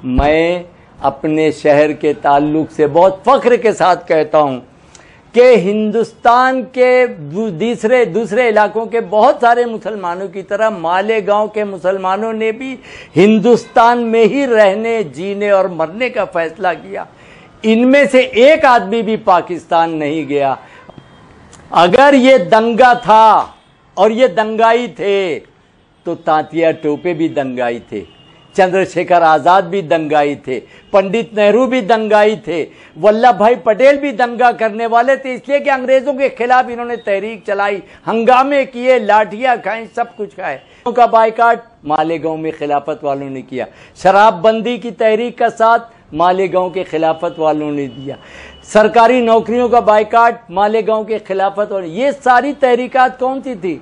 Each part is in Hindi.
मैं अपने शहर के ताल्लुक से बहुत फख्र के साथ कहता हूं कि हिंदुस्तान के दूसरे इलाकों के बहुत सारे मुसलमानों की तरह मालेगांव के मुसलमानों ने भी हिंदुस्तान में ही रहने, जीने और मरने का फैसला किया। इनमें से एक आदमी भी पाकिस्तान नहीं गया। अगर ये दंगा था और ये दंगाई थे तो तांतिया टोपे भी दंगाई थे, चंद्रशेखर आजाद भी दंगाई थे, पंडित नेहरू भी दंगाई थे, वल्लभ भाई पटेल भी दंगा करने वाले थे। इसलिए कि अंग्रेजों के खिलाफ इन्होंने तहरीक चलाई, हंगामे किए, लाठियां खाई, सब कुछ खाए। का बायकाट मालेगांव में खिलाफत वालों ने किया। शराबबंदी की तहरीक का साथ मालेगांव के खिलाफत वालों ने दिया। सरकारी नौकरियों का बायकाट मालेगांव के खिलाफत वालों। ये सारी तहरीकात कौन सी थी?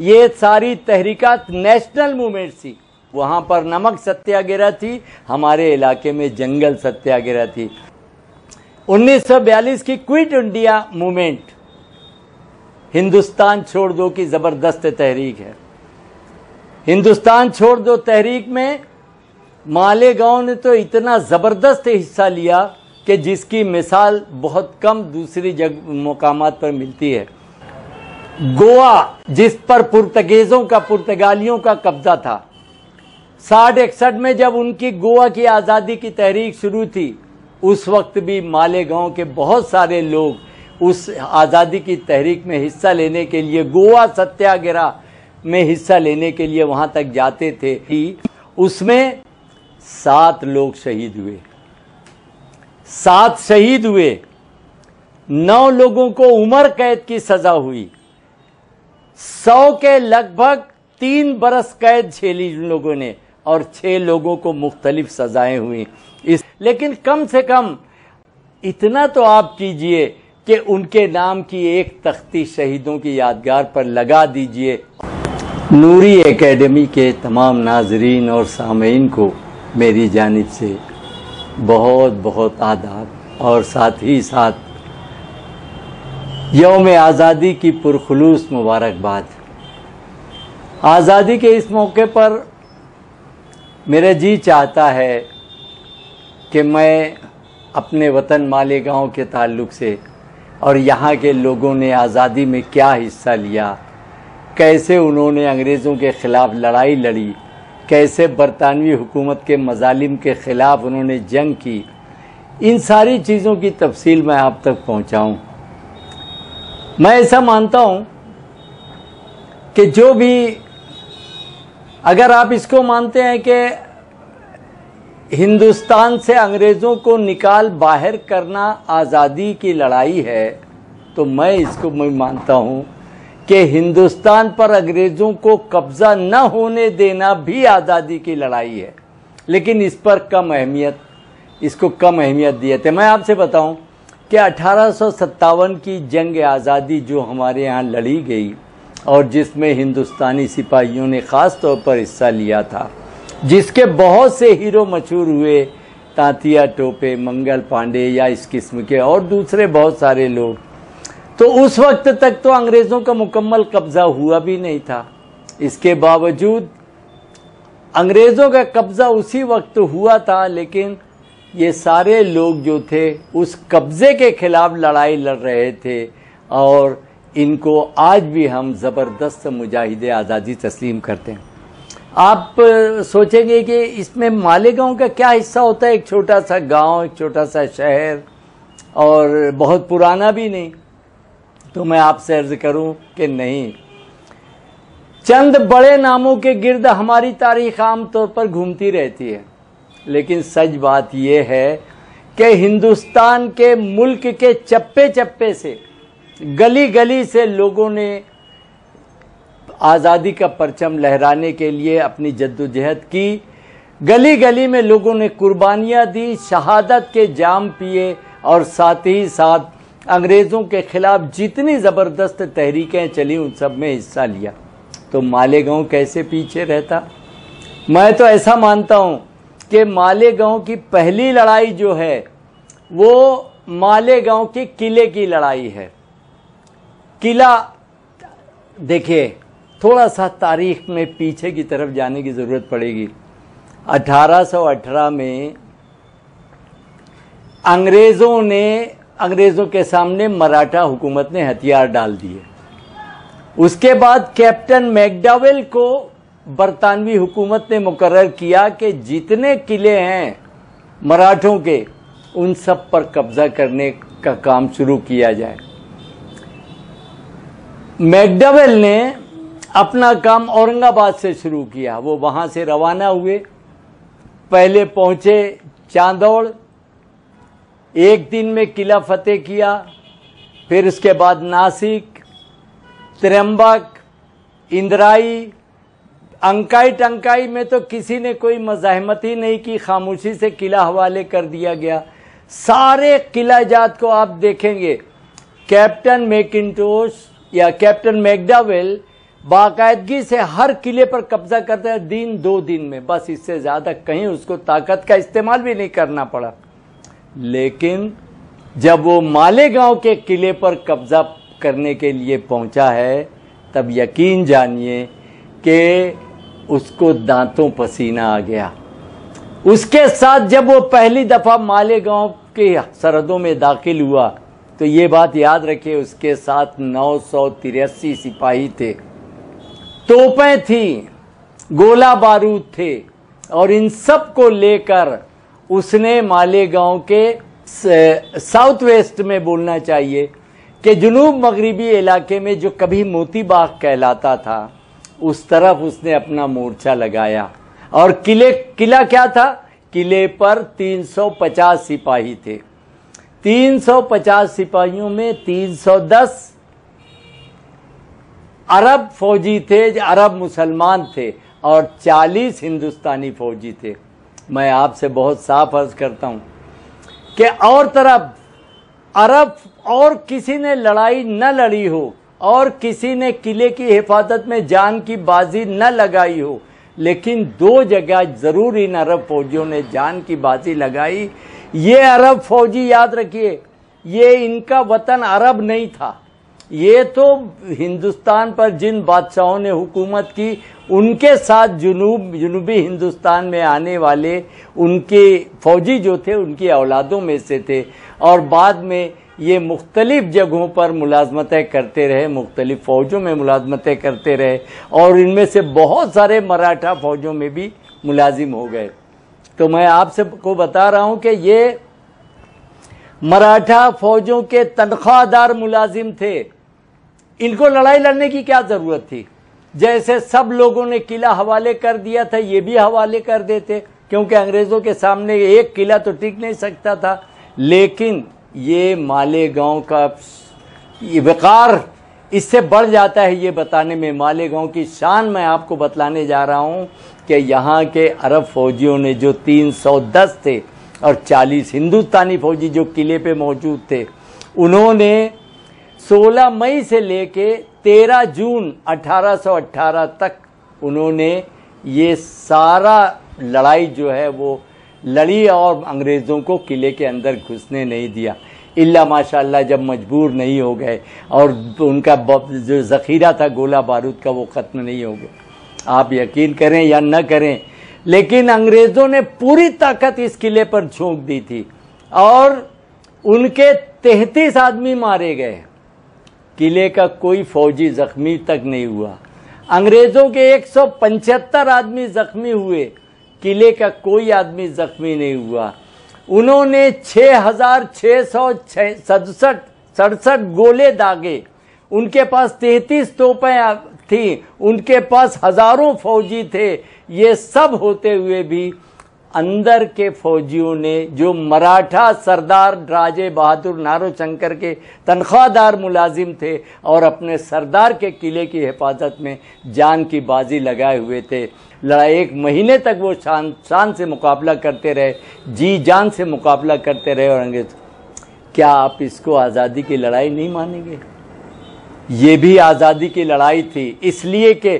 ये सारी तहरीकात नेशनल मूवमेंट थी। वहां पर नमक सत्याग्रह थी, हमारे इलाके में जंगल सत्याग्रह थी। 1942 की क्विट इंडिया मूवमेंट हिंदुस्तान छोड़ दो की जबरदस्त तहरीक है। हिंदुस्तान छोड़ दो तहरीक में मालेगांव ने तो इतना जबरदस्त हिस्सा लिया कि जिसकी मिसाल बहुत कम दूसरी मुकामात पर मिलती है। गोवा, जिस पर पुर्तगालियों का कब्जा था, 60-61 में जब उनकी गोवा की आज़ादी की तहरीक शुरू थी, उस वक्त भी मालेगांव के बहुत सारे लोग उस आज़ादी की तहरीक में हिस्सा लेने के लिए, गोवा सत्याग्रह में हिस्सा लेने के लिए वहां तक जाते थे। उसमें 7 लोग शहीद हुए, 7 शहीद हुए। 9 लोगों को उम्र कैद की सजा हुई। 100 के लगभग 3 बरस कैद झेली उन लोगों ने और 6 लोगों को मुख्तलिफ सजाएं हुई। लेकिन कम से कम इतना तो आप कीजिए कि उनके नाम की एक तख्ती शहीदों की यादगार पर लगा दीजिए। नूरी एकेडमी के तमाम नाजरीन और सामीन को मेरी जानिब से बहुत बहुत आदाब और साथ ही साथ यौम आज़ादी की पुरखुलूस मुबारकबाद। आज़ादी के इस मौके पर मेरा जी चाहता है कि मैं अपने वतन मालेगांव के ताल्लुक़ से और यहाँ के लोगों ने आज़ादी में क्या हिस्सा लिया, कैसे उन्होंने अंग्रेज़ों के ख़िलाफ़ लड़ाई लड़ी, कैसे बरतानवी हुकूमत के मज़ालिम के ख़िलाफ़ उन्होंने जंग की, इन सारी चीज़ों की तफसील मैं आप तक पहुँचाऊँ। मैं ऐसा मानता हूँ कि जो भी, अगर आप इसको मानते हैं कि हिंदुस्तान से अंग्रेज़ों को निकाल बाहर करना आज़ादी की लड़ाई है, तो मैं इसको मानता हूँ कि हिंदुस्तान पर अंग्रेज़ों को कब्ज़ा न होने देना भी आज़ादी की लड़ाई है। लेकिन इस पर इसको कम अहमियत दिए थे। मैं आपसे बताऊं कि 1857 की जंग आज़ादी जो हमारे यहाँ लड़ी गई और जिसमें हिंदुस्तानी सिपाहियों ने ख़ास तौर पर हिस्सा लिया था, जिसके बहुत से हीरो मशहूर हुए, तांतिया टोपे, मंगल पांडे या इस किस्म के और दूसरे बहुत सारे लोग, तो उस वक्त तक तो अंग्रेज़ों का मुकम्मल कब्ज़ा हुआ भी नहीं था। इसके बावजूद अंग्रेज़ों का कब्ज़ा उसी वक्त हुआ था, लेकिन ये सारे लोग जो थे उस कब्ज़े के ख़िलाफ़ लड़ाई लड़ रहे थे और इनको आज भी हम ज़बरदस्त मुजाहिदे आज़ादी तस्लीम करते हैं। आप सोचेंगे कि इसमें मालेगांव का क्या हिस्सा होता है? एक छोटा सा गांव, एक छोटा सा शहर और बहुत पुराना भी नहीं। तो मैं आपसे अर्ज़ करूं कि नहीं, चंद बड़े नामों के गिर्द हमारी तारीख़ आम तौर पर घूमती रहती है, लेकिन सच बात यह है कि हिंदुस्तान के मुल्क के चप्पे चप्पे से, गली गली से लोगों ने आज़ादी का परचम लहराने के लिए अपनी जद्दोजहद की। गली गली में लोगों ने कुर्बानियाँ दी, शहादत के जाम पिए और साथ ही साथ अंग्रेज़ों के ख़िलाफ़ जितनी ज़बरदस्त तहरीकें चली उन सब में हिस्सा लिया। तो मालेगांव कैसे पीछे रहता? मैं तो ऐसा मानता हूँ कि मालेगांव की पहली लड़ाई जो है वो मालेगांव के किले की लड़ाई है। किला, देखिए, थोड़ा सा तारीख में पीछे की तरफ जाने की ज़रूरत पड़ेगी। 1818 में अंग्रेजों के सामने मराठा हुकूमत ने हथियार डाल दिए। उसके बाद कैप्टन मैकडॉवेल को बरतानवी हुकूमत ने मुकर्रर किया कि जितने किले हैं मराठों के उन सब पर कब्जा करने का काम शुरू किया जाए। मैकडॉवेल ने अपना काम औरंगाबाद से शुरू किया। वो वहां से रवाना हुए, पहले पहुंचे चांदौड़, एक दिन में किला फतेह किया। फिर उसके बाद नासिक, त्र्यंबक, इंद्राई, अंकाई टंकाई में तो किसी ने कोई मज़ाहमत ही नहीं की, खामोशी से किला हवाले कर दिया गया। सारे किला जात को आप देखेंगे, कैप्टन मैकिंटोश या कैप्टन मैकडॉवेल बाकायदगी से हर किले पर कब्जा करते हैं, दिन 2 दिन में, बस इससे ज़्यादा कहीं उसको ताकत का इस्तेमाल भी नहीं करना पड़ा। लेकिन जब वो मालेगांव के किले पर कब्जा करने के लिए पहुंचा है, तब यकीन जानिए कि उसको दांतों पसीना आ गया। उसके साथ जब वो पहली दफ़ा मालेगांव के सरहदों में दाखिल हुआ, तो ये बात याद रखिए, उसके साथ 983 सिपाही थे, तोपें थी, गोला बारूद थे, और इन सब को लेकर उसने मालेगांव के साउथ वेस्ट में बोलना चाहिए कि जुनूब मगरिबी इलाके में जो कभी मोती बाग कहलाता था, उस तरफ उसने अपना मोर्चा लगाया। और किला क्या था? किले पर 350 सिपाही थे। 350 सिपाहियों में 310 अरब फौजी थे, अरब मुसलमान थे, और 40 हिंदुस्तानी फौजी थे। मैं आपसे बहुत साफ अर्ज करता हूं कि और तरफ अरब और किसी ने लड़ाई न लड़ी हो और किसी ने किले की हिफाजत में जान की बाजी न लगाई हो, लेकिन 2 जगह जरूर इन अरब फौजियों ने जान की बाजी लगाई। ये अरब फौजी याद रखिए, ये इनका वतन अरब नहीं था, ये तो हिंदुस्तान पर जिन बादशाहों ने हुकूमत की उनके साथ जुनूबी हिंदुस्तान में आने वाले उनके फौजी जो थे, उनकी औलादों में से थे। और बाद में ये मुख्तलिफ जगहों पर मुलाजमतें करते रहे, मुख्तलिफ फ़ौजों में मुलाजमतें करते रहे, और इनमें से बहुत सारे मराठा फ़ौजों में भी मुलाजिम हो गए। तो मैं आपसे को बता रहा हूँ कि ये मराठा फ़ौजों के तनख्वाहदार मुलाजिम थे। इनको लड़ाई लड़ने की क्या ज़रूरत थी? जैसे सब लोगों ने किला हवाले कर दिया था, ये भी हवाले कर देते, क्योंकि अंग्रेज़ों के सामने एक किला तो टिक नहीं सकता था। लेकिन ये मालेगांव का वक़ार इससे बढ़ जाता है ये बताने में। मालेगांव की शान मैं आपको बतलाने जा रहा हूँ कि यहाँ के अरब फौजियों ने जो 310 थे और 40 हिंदुस्तानी फौजी जो किले पे मौजूद थे, उन्होंने 16 मई से लेके 13 जून 1818 तक उन्होंने ये सारा लड़ाई जो है वो लड़ी और अंग्रेज़ों को किले के अंदर घुसने नहीं दिया। इल्ला माशाअल्लाह जब मजबूर नहीं हो गए और उनका जो ज़ख़ीरा था गोला बारूद का वो ख़त्म नहीं हो गया। आप यकीन करें या न करें, लेकिन अंग्रेज़ों ने पूरी ताकत इस किले पर झोंक दी थी और उनके 33 आदमी मारे गए। किले का कोई फौजी ज़ख्मी तक नहीं हुआ। अंग्रेज़ों के 175 आदमी ज़ख्मी हुए, किले का कोई आदमी ज़ख्मी नहीं हुआ। उन्होंने 6,667 गोले दागे। उनके पास 33 तोपें थी, उनके पास हज़ारों फौजी थे। ये सब होते हुए भी अंदर के फौजियों ने, जो मराठा सरदार राजे बहादुर नारोशंकर के तनख्वाहदार मुलाजिम थे और अपने सरदार के किले की हिफाजत में जान की बाजी लगाए हुए थे, लड़ाई 1 महीने तक वो शान से मुकाबला करते रहे, जी जान से मुकाबला करते रहे। और अंग्रेज, क्या आप इसको आज़ादी की लड़ाई नहीं मानेंगे? ये भी आज़ादी की लड़ाई थी, इसलिए कि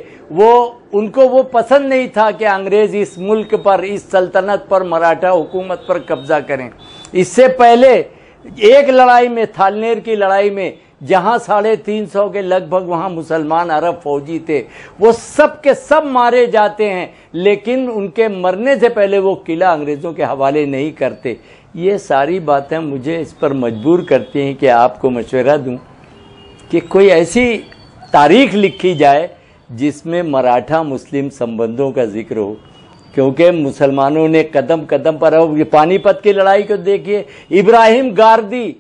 उनको वो पसंद नहीं था कि अंग्रेज इस मुल्क पर, इस सल्तनत पर, मराठा हुकूमत पर कब्जा करें। इससे पहले एक लड़ाई में, थालनेर की लड़ाई में, जहां 350 के लगभग वहां मुसलमान अरब फौजी थे, वो सब के सब मारे जाते हैं, लेकिन उनके मरने से पहले वो किला अंग्रेज़ों के हवाले नहीं करते। ये सारी बातें मुझे इस पर मजबूर करती हैं कि आपको मशवरा दूं कि कोई ऐसी तारीख लिखी जाए जिसमें मराठा मुस्लिम संबंधों का जिक्र हो, क्योंकि मुसलमानों ने कदम कदम पर, अब पानीपत की लड़ाई को देखिए, इब्राहिम गार्दी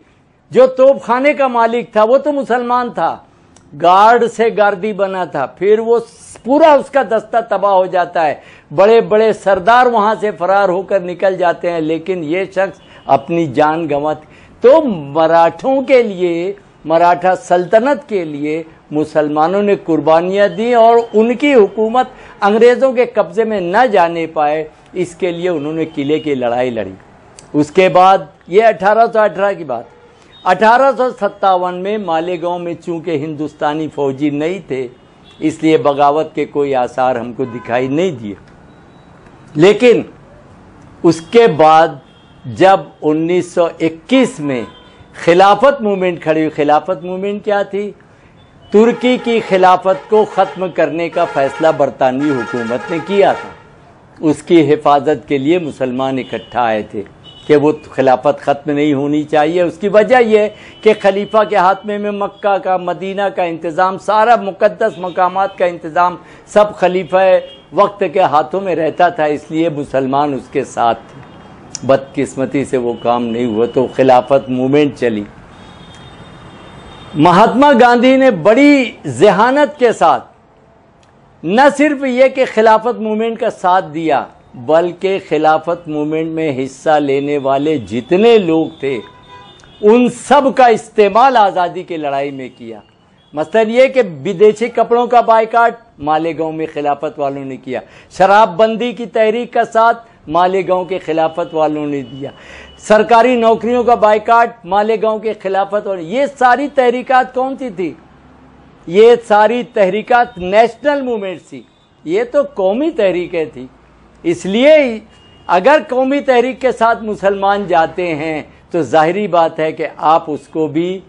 जो तोपखाने का मालिक था वो तो मुसलमान था, गार्ड से गार्दी बना था, फिर वो पूरा उसका दस्ता तबाह हो जाता है, बड़े बड़े सरदार वहां से फरार होकर निकल जाते हैं, लेकिन ये शख्स अपनी जान गंवाते। तो मराठों के लिए, मराठा सल्तनत के लिए मुसलमानों ने कुर्बानियां दी और उनकी हुकूमत अंग्रेज़ों के कब्जे में न जाने पाए, इसके लिए उन्होंने किले की लड़ाई लड़ी। उसके बाद ये 1818 की बात, 1857 में मालेगांव में चूंकि हिंदुस्तानी फौजी नहीं थे, इसलिए बगावत के कोई आसार हमको दिखाई नहीं दिए। लेकिन उसके बाद जब 1921 में खिलाफत मूवमेंट खड़ी हुई, खिलाफत मूवमेंट क्या थी? तुर्की की खिलाफत को ख़त्म करने का फैसला बरतानवी हुकूमत ने किया था। उसकी हिफाजत के लिए मुसलमान इकट्ठा आए थे कि वो खिलाफत ख़त्म नहीं होनी चाहिए। उसकी वजह यह कि खलीफा के हाथ में मक्का का, मदीना का इंतज़ाम, सारा मुक़द्दस मकामात का इंतज़ाम सब खलीफा वक्त के हाथों में रहता था, इसलिए मुसलमान उसके साथ थे। बदकिस्मती से वो काम नहीं हुआ तो खिलाफत मूवमेंट चली। महात्मा गांधी ने बड़ी ज़हानत के साथ न सिर्फ ये कि खिलाफत मूवमेंट का साथ दिया, बल्कि खिलाफत मूवमेंट में हिस्सा लेने वाले जितने लोग थे उन सब का इस्तेमाल आज़ादी की लड़ाई में किया। मसलन ये कि विदेशी कपड़ों का बायकाट मालेगांव में खिलाफत वालों ने किया, शराबबंदी की तहरीक का साथ मालेगांव के खिलाफत वालों ने दिया, सरकारी नौकरियों का बायकाट मालेगांव के खिलाफत वालों। ये सारी तहरीकात कौन सी थी? ये सारी तहरीकात नेशनल मूवमेंट थी, ये तो कौमी तहरीकें थी। इसलिए अगर कौमी तहरीक के साथ मुसलमान जाते हैं तो जाहिरी बात है कि आप उसको भी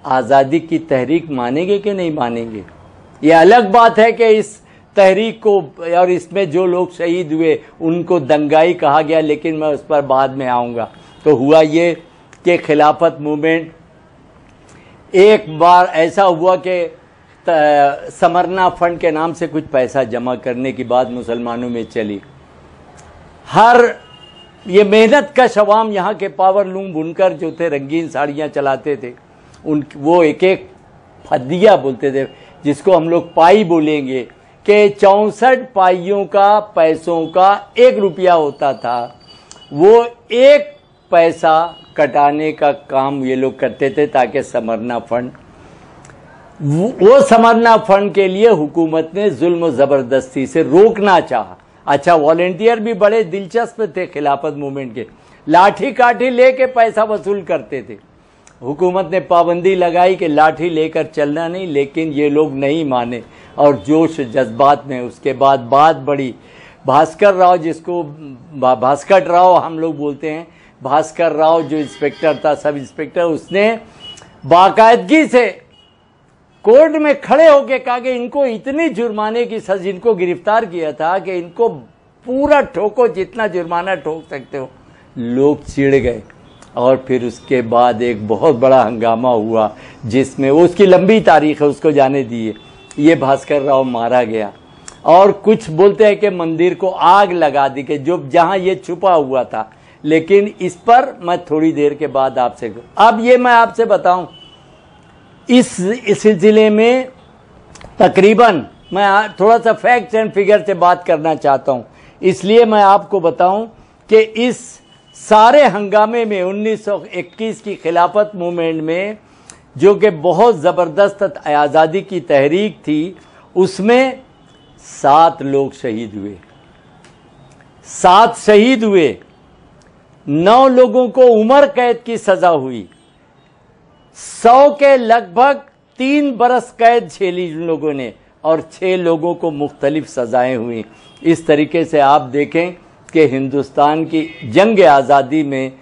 आज़ादी की तहरीक मानेंगे कि नहीं मानेंगे। ये अलग बात है कि इस तहरीक को और इसमें जो लोग शहीद हुए उनको दंगाई कहा गया, लेकिन मैं उस पर बाद में आऊँगा। तो हुआ ये कि खिलाफत मूवमेंट एक बार ऐसा हुआ कि समरना फंड के नाम से कुछ पैसा जमा करने की बात मुसलमानों में चली। हर ये मेहनत कश अवाम यहाँ के पावरलूम बुनकर जो थे, रंगीन साड़ियाँ चलाते थे, वो एक एक फदिया बोलते थे, जिसको हम लोग पाई बोलेंगे, कि 64 पाइयों का पैसों का 1 रुपया होता था। वो 1 पैसा कटाने का काम ये लोग करते थे ताकि समरना फंड, वो समरना फंड के लिए हुकूमत ने जुल्म ज़बरदस्ती से रोकना चाहा। अच्छा, वॉलेंटियर भी बड़े दिलचस्प थे खिलाफत मूवमेंट के, लाठी काठी लेके पैसा वसूल करते थे। हुकूमत ने पाबंदी लगाई कि लाठी लेकर चलना नहीं, लेकिन ये लोग नहीं माने और जोश जज्बात में उसके बाद बात बढ़ी। भास्कर राव, जिसको भास्कर राव हम लोग बोलते हैं, भास्कर राव जो इंस्पेक्टर था, सब इंस्पेक्टर, उसने बाकायदगी से कोर्ट में खड़े होकर कहा कि इनको इतनी जुर्माने की सजा, इनको गिरफ्तार किया था कि इनको पूरा ठोको, जितना जुर्माना ठोक सकते हो। लोग चिढ़ गए और फिर उसके बाद एक बहुत बड़ा हंगामा हुआ, जिसमें उसकी लंबी तारीख है, उसको जाने दिए। ये भास्कर राव मारा गया और कुछ बोलते हैं कि मंदिर को आग लगा दी कि जो जहां ये छुपा हुआ था। लेकिन इस पर मैं थोड़ी देर के बाद आपसे, अब ये मैं आपसे बताऊं, इस सिलसिले में तकरीबन मैं थोड़ा सा फैक्ट्स एंड फिगर से बात करना चाहता हूं, इसलिए मैं आपको बताऊं कि इस सारे हंगामे में 1921 की खिलाफत मूवमेंट में, जो कि बहुत ज़बरदस्त आज़ादी की तहरीक थी, उसमें 7 लोग शहीद हुए। 7 शहीद हुए, 9 लोगों को उम्र कैद की सज़ा हुई, 100 के लगभग 3 बरस कैद झेली उन लोगों ने, और 6 लोगों को मुख्तलिफ सज़ाएँ हुई। इस तरीके से आप देखें कि हिंदुस्तान की जंग आज़ादी में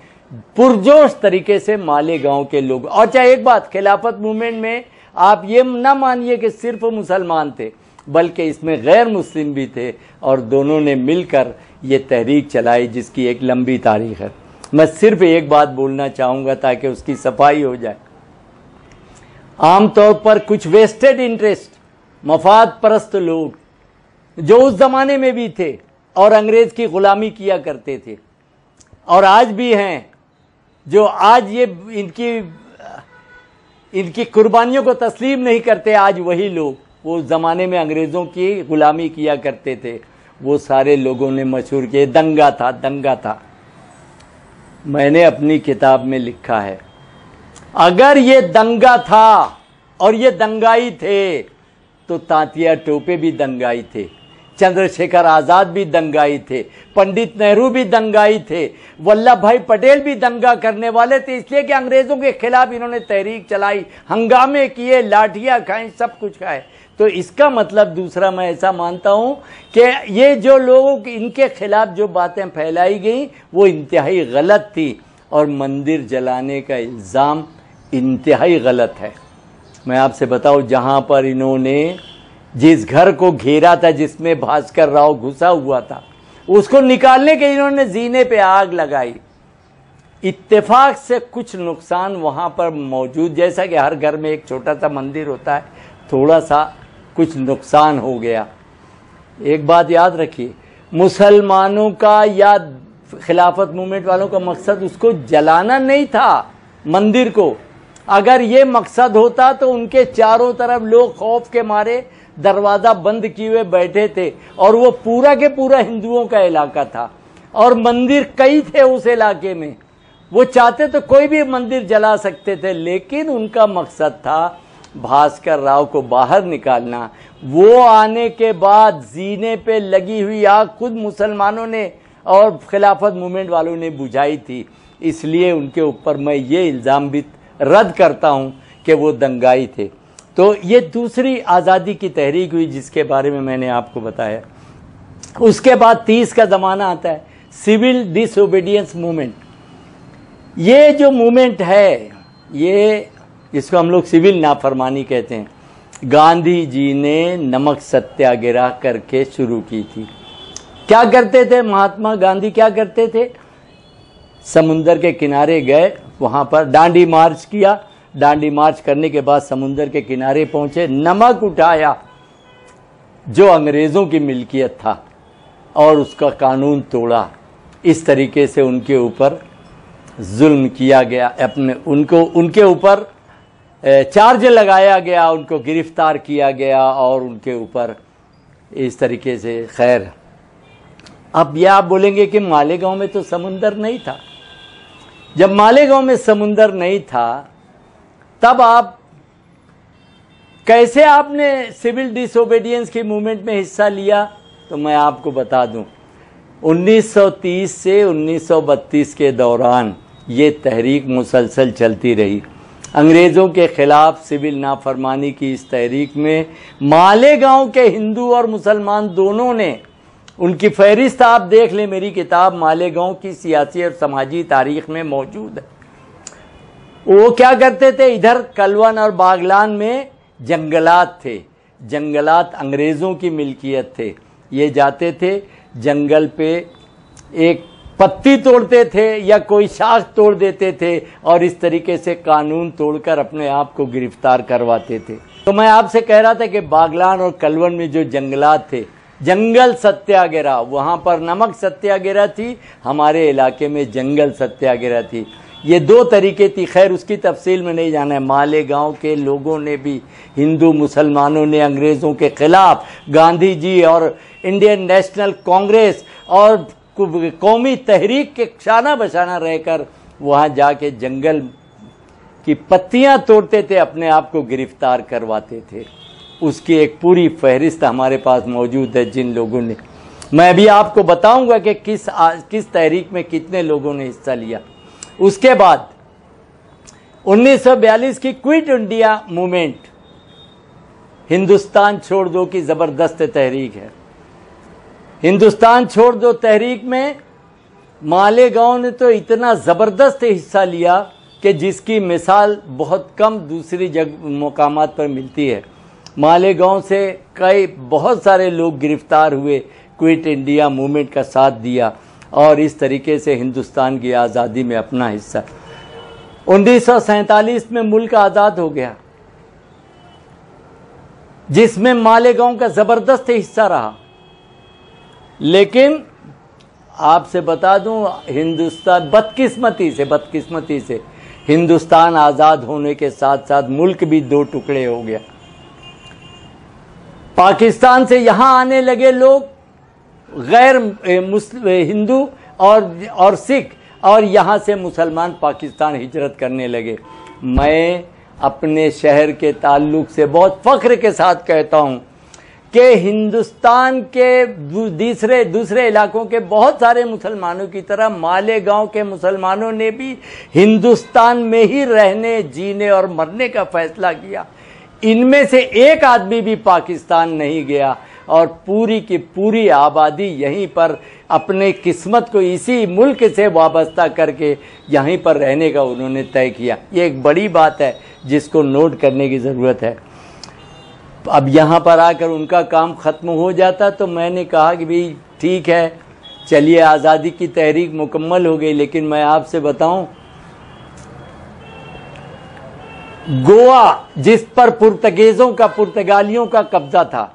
पुरजोश तरीके से मालेगांव के लोग। और चाहे एक बात, खिलाफत मूवमेंट में आप ये ना मानिए कि सिर्फ मुसलमान थे, बल्कि इसमें गैर मुस्लिम भी थे, और दोनों ने मिलकर ये तहरीक चलाई जिसकी एक लंबी तारीख है। मैं सिर्फ एक बात बोलना चाहूँगा ताकि उसकी सफाई हो जाए। आमतौर पर कुछ वेस्टेड इंटरेस्ट, मफाद परस्त लोग जो उस जमाने में भी थे और अंग्रेज की गुलामी किया करते थे और आज भी हैं, जो आज ये इनकी कुर्बानियों को तस्लीम नहीं करते, आज वही लोग वो उस जमाने में अंग्रेजों की गुलामी किया करते थे, वो सारे लोगों ने मशहूर किए दंगा था, दंगा था। मैंने अपनी किताब में लिखा है, अगर ये दंगा था और ये दंगाई थे तो तांतिया टोपे भी दंगाई थे, चंद्रशेखर आजाद भी दंगाई थे, पंडित नेहरू भी दंगाई थे, वल्लभ भाई पटेल भी दंगा करने वाले थे। इसलिए कि अंग्रेजों के खिलाफ इन्होंने तहरीक चलाई, हंगामे किए, लाठियां खाई, सब कुछ खाए। तो इसका मतलब दूसरा, मैं ऐसा मानता हूं कि ये जो लोग इनके खिलाफ जो बातें फैलाई गई वो इंतहाई गलत थी, और मंदिर जलाने का इल्ज़ाम इंतहाई गलत है। मैं आपसे बताऊं, जहां पर इन्होंने जिस घर को घेरा था, जिसमें भास्कर राव घुसा हुआ था, उसको निकालने के इन्होंने जीने पे आग लगाई। इत्तेफाक से कुछ नुकसान वहां पर मौजूद, जैसा कि हर घर में एक छोटा सा मंदिर होता है, थोड़ा सा कुछ नुकसान हो गया। एक बात याद रखिए, मुसलमानों का या खिलाफत मूवमेंट वालों का मकसद उसको जलाना नहीं था, मंदिर को। अगर ये मकसद होता तो उनके चारों तरफ लोग खौफ के मारे दरवाजा बंद किए हुए बैठे थे, और वो पूरा के पूरा हिंदुओं का इलाका था और मंदिर कई थे उस इलाके में। वो चाहते तो कोई भी मंदिर जला सकते थे, लेकिन उनका मकसद था भास्कर राव को बाहर निकालना। वो आने के बाद जीने पे लगी हुई आग खुद मुसलमानों ने और खिलाफत मूवमेंट वालों ने बुझाई थी। इसलिए उनके ऊपर मैं ये इल्ज़ाम भी रद्द करता हूँ कि वो दंगाई थे। तो ये दूसरी आज़ादी की तहरीक हुई जिसके बारे में मैंने आपको बताया। उसके बाद 30 का ज़माना आता है, सिविल डिसओबीडियंस मूवमेंट। ये जो मूवमेंट है, ये जिसको हम लोग सिविल नाफरमानी कहते हैं, गांधी जी ने नमक सत्याग्रह करके शुरू की थी। क्या करते थे महात्मा गांधी, क्या करते थे? समुंदर के किनारे गए, वहाँ पर डांडी मार्च किया। डांडी मार्च करने के बाद समुंदर के किनारे पहुँचे, नमक उठाया जो अंग्रेज़ों की मिल्कियत था और उसका कानून तोड़ा। इस तरीके से उनके ऊपर जुल्म किया गया, उनके ऊपर चार्ज लगाया गया, उनको गिरफ्तार किया गया और उनके ऊपर इस तरीके से। खैर, अब यह आप बोलेंगे कि मालेगांव में तो समुंदर नहीं था। जब मालेगांव में समुंदर नहीं था, तब आप कैसे आपने सिविल डिसोबीडियंस की मूवमेंट में हिस्सा लिया? तो मैं आपको बता दूं, 1930 से 1932 के दौरान ये तहरीक मुसलसल चलती रही। अंग्रेज़ों के खिलाफ सिविल नाफरमानी की इस तहरीक में मालेगांव के हिंदू और मुसलमान दोनों ने, उनकी फहरिस्त आप देख लें, मेरी किताब मालेगांव की सियासी और समाजी तारीख में मौजूद है। वो क्या करते थे, इधर कलवन और बागलान में जंगलात थे, जंगलात अंग्रेज़ों की मिल्कियत थे। ये जाते थे जंगल पे, एक पत्ती तोड़ते थे या कोई शाख तोड़ देते थे और इस तरीके से कानून तोड़कर अपने आप को गिरफ्तार करवाते थे। तो मैं आपसे कह रहा था कि बागलान और कलवन में जो जंगलात थे, जंगल सत्याग्रह, वहाँ पर नमक सत्याग्रह थी, हमारे इलाके में जंगल सत्याग्रह थी। ये दो तरीके थी। खैर, उसकी तफसील में नहीं जाना है। मालेगांव के लोगों ने भी, हिंदू मुसलमानों ने अंग्रेज़ों के खिलाफ गांधी जी और इंडियन नेशनल कांग्रेस और कौमी तहरीक के शाना बशाना रहकर वहाँ जाके जंगल की पत्तियाँ तोड़ते थे, अपने आप को गिरफ्तार करवाते थे। उसकी एक पूरी फहरिस्त हमारे पास मौजूद है जिन लोगों ने। मैं अभी आपको बताऊंगा कि किस तहरीक में कितने लोगों ने हिस्सा लिया। उसके बाद 1942 की क्विट इंडिया मूवमेंट, हिंदुस्तान छोड़ दो की ज़बरदस्त तहरीक है। हिंदुस्तान छोड़ दो तहरीक में मालेगांव ने तो इतना ज़बरदस्त हिस्सा लिया कि जिसकी मिसाल बहुत कम दूसरी मकामात पर मिलती है। मालेगांव से बहुत सारे लोग गिरफ्तार हुए, क्विट इंडिया मूवमेंट का साथ दिया और इस तरीके से हिंदुस्तान की आज़ादी में अपना हिस्सा। 1947 में मुल्क आज़ाद हो गया, जिसमें मालेगांव का ज़बरदस्त हिस्सा रहा। लेकिन आपसे बता दूं, हिंदुस्तान बदकिस्मती से हिंदुस्तान आज़ाद होने के साथ साथ मुल्क भी दो टुकड़े हो गया। पाकिस्तान से यहां आने लगे लोग गैर मुस्लिम हिंदू और सिख, और यहां से मुसलमान पाकिस्तान हिजरत करने लगे। मैं अपने शहर के ताल्लुक से बहुत फख्र के साथ कहता हूं कि हिंदुस्तान के दूसरे इलाकों के बहुत सारे मुसलमानों की तरह मालेगांव के मुसलमानों ने भी हिंदुस्तान में ही रहने, जीने और मरने का फैसला किया। इनमें से एक आदमी भी पाकिस्तान नहीं गया और पूरी की पूरी आबादी यहीं पर अपने किस्मत को इसी मुल्क से वाबस्ता करके यहीं पर रहने का उन्होंने तय किया। ये एक बड़ी बात है जिसको नोट करने की ज़रूरत है। अब यहाँ पर आकर उनका काम ख़त्म हो जाता तो मैंने कहा कि भाई ठीक है, चलिए आज़ादी की तहरीक मुकम्मल हो गई। लेकिन मैं आपसे बताऊं, गोवा जिस पर पुर्तगालियों का कब्जा था,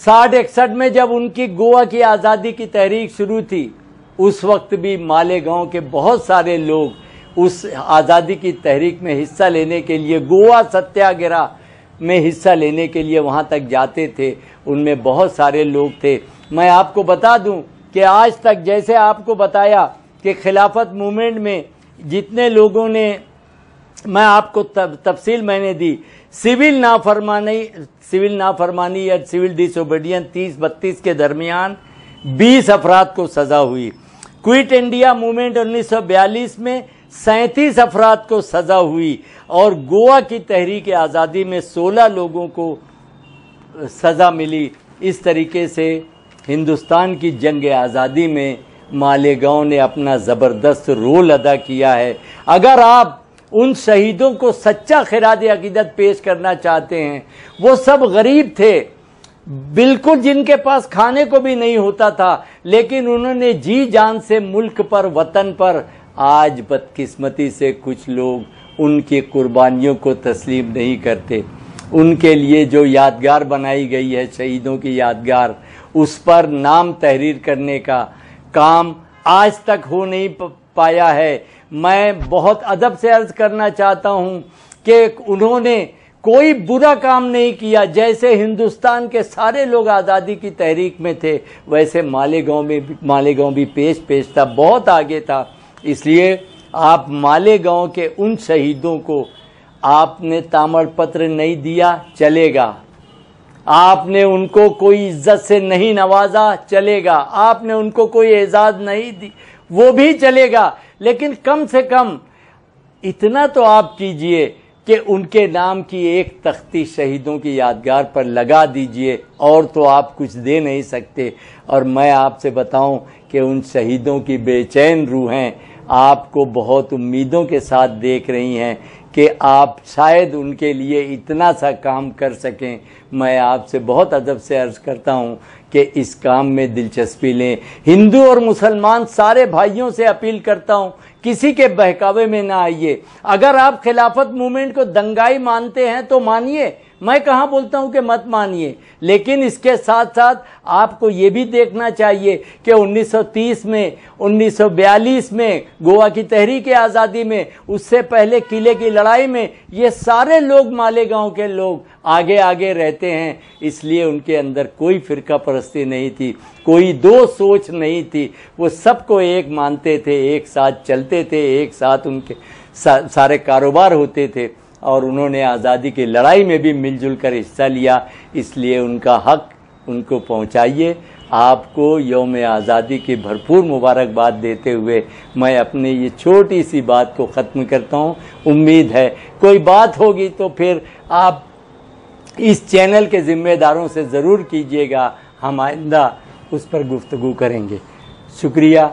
60-61 में जब उनकी गोवा की आज़ादी की तहरीक शुरू थी, उस वक्त भी मालेगांव के बहुत सारे लोग उस आज़ादी की तहरीक में हिस्सा लेने के लिए, गोवा सत्याग्रह में हिस्सा लेने के लिए वहाँ तक जाते थे। उनमें बहुत सारे लोग थे। मैं आपको बता दूं कि आज तक, जैसे आपको बताया कि खिलाफत मूवमेंट में जितने लोगों ने, मैं आपको तफसील मैंने दी, सिविल नाफरमानी या सिविल डिसोबीडियंस 30-32 के दरमियान 20 अफराद को सज़ा हुई। क्विट इंडिया मूवमेंट 1942 में 37 अफराद को सज़ा हुई और गोवा की तहरीक आज़ादी में 16 लोगों को सज़ा मिली। इस तरीके से हिंदुस्तान की जंग आज़ादी में मालेगांव ने अपना ज़बरदस्त रोल अदा किया है। अगर आप उन शहीदों को सच्चा खिराज अकीदत पेश करना चाहते हैं, वो सब गरीब थे, बिल्कुल जिनके पास खाने को भी नहीं होता था, लेकिन उन्होंने जी जान से मुल्क पर, वतन पर, आज बदकिस्मती से कुछ लोग उनकी कुर्बानियों को तस्लीम नहीं करते। उनके लिए जो यादगार बनाई गई है, शहीदों की यादगार, उस पर नाम तहरीर करने का काम आज तक हो नहीं पाया है। मैं बहुत अदब से अर्ज करना चाहता हूं कि उन्होंने कोई बुरा काम नहीं किया। जैसे हिंदुस्तान के सारे लोग आज़ादी की तहरीक में थे, वैसे मालेगांव भी पेश था, बहुत आगे था। इसलिए आप मालेगांव के उन शहीदों को आपने ताम्रपत्र नहीं दिया, चलेगा। आपने उनको कोई इज्जत से नहीं नवाजा, चलेगा। आपने उनको कोई एजाज़ नहीं दी, वो भी चलेगा। लेकिन कम से कम इतना तो आप कीजिए कि उनके नाम की एक तख्ती शहीदों की यादगार पर लगा दीजिए, और तो आप कुछ दे नहीं सकते। और मैं आपसे बताऊं कि उन शहीदों की बेचैन रूहें आपको बहुत उम्मीदों के साथ देख रही हैं कि आप शायद उनके लिए इतना सा काम कर सकें। मैं आपसे बहुत अदब से अर्ज़ करता हूं कि इस काम में दिलचस्पी लें। हिंदू और मुसलमान सारे भाइयों से अपील करता हूं, किसी के बहकावे में ना आइए। अगर आप खिलाफत मूवमेंट को दंगाई मानते हैं तो मानिए, मैं कहाँ बोलता हूं कि मत मानिए, लेकिन इसके साथ साथ आपको ये भी देखना चाहिए कि 1930 में, 1942 में गोवा की तहरीक आज़ादी में, उससे पहले किले की लड़ाई में, ये सारे लोग मालेगांव के लोग आगे आगे रहते हैं। इसलिए उनके अंदर कोई फ़िरका परस्ती नहीं थी, कोई दो सोच नहीं थी। वो सबको एक मानते थे, एक साथ चलते थे, एक साथ उनके सारे कारोबार होते थे, और उन्होंने आज़ादी की लड़ाई में भी मिलजुल कर हिस्सा लिया। इसलिए उनका हक उनको पहुंचाइए। आपको यौम आज़ादी की भरपूर मुबारकबाद देते हुए मैं अपनी ये छोटी सी बात को ख़त्म करता हूँ। उम्मीद है कोई बात होगी तो फिर आप इस चैनल के ज़िम्मेदारों से ज़रूर कीजिएगा, हम आइंदा उस पर गुफ्तगू करेंगे। शुक्रिया।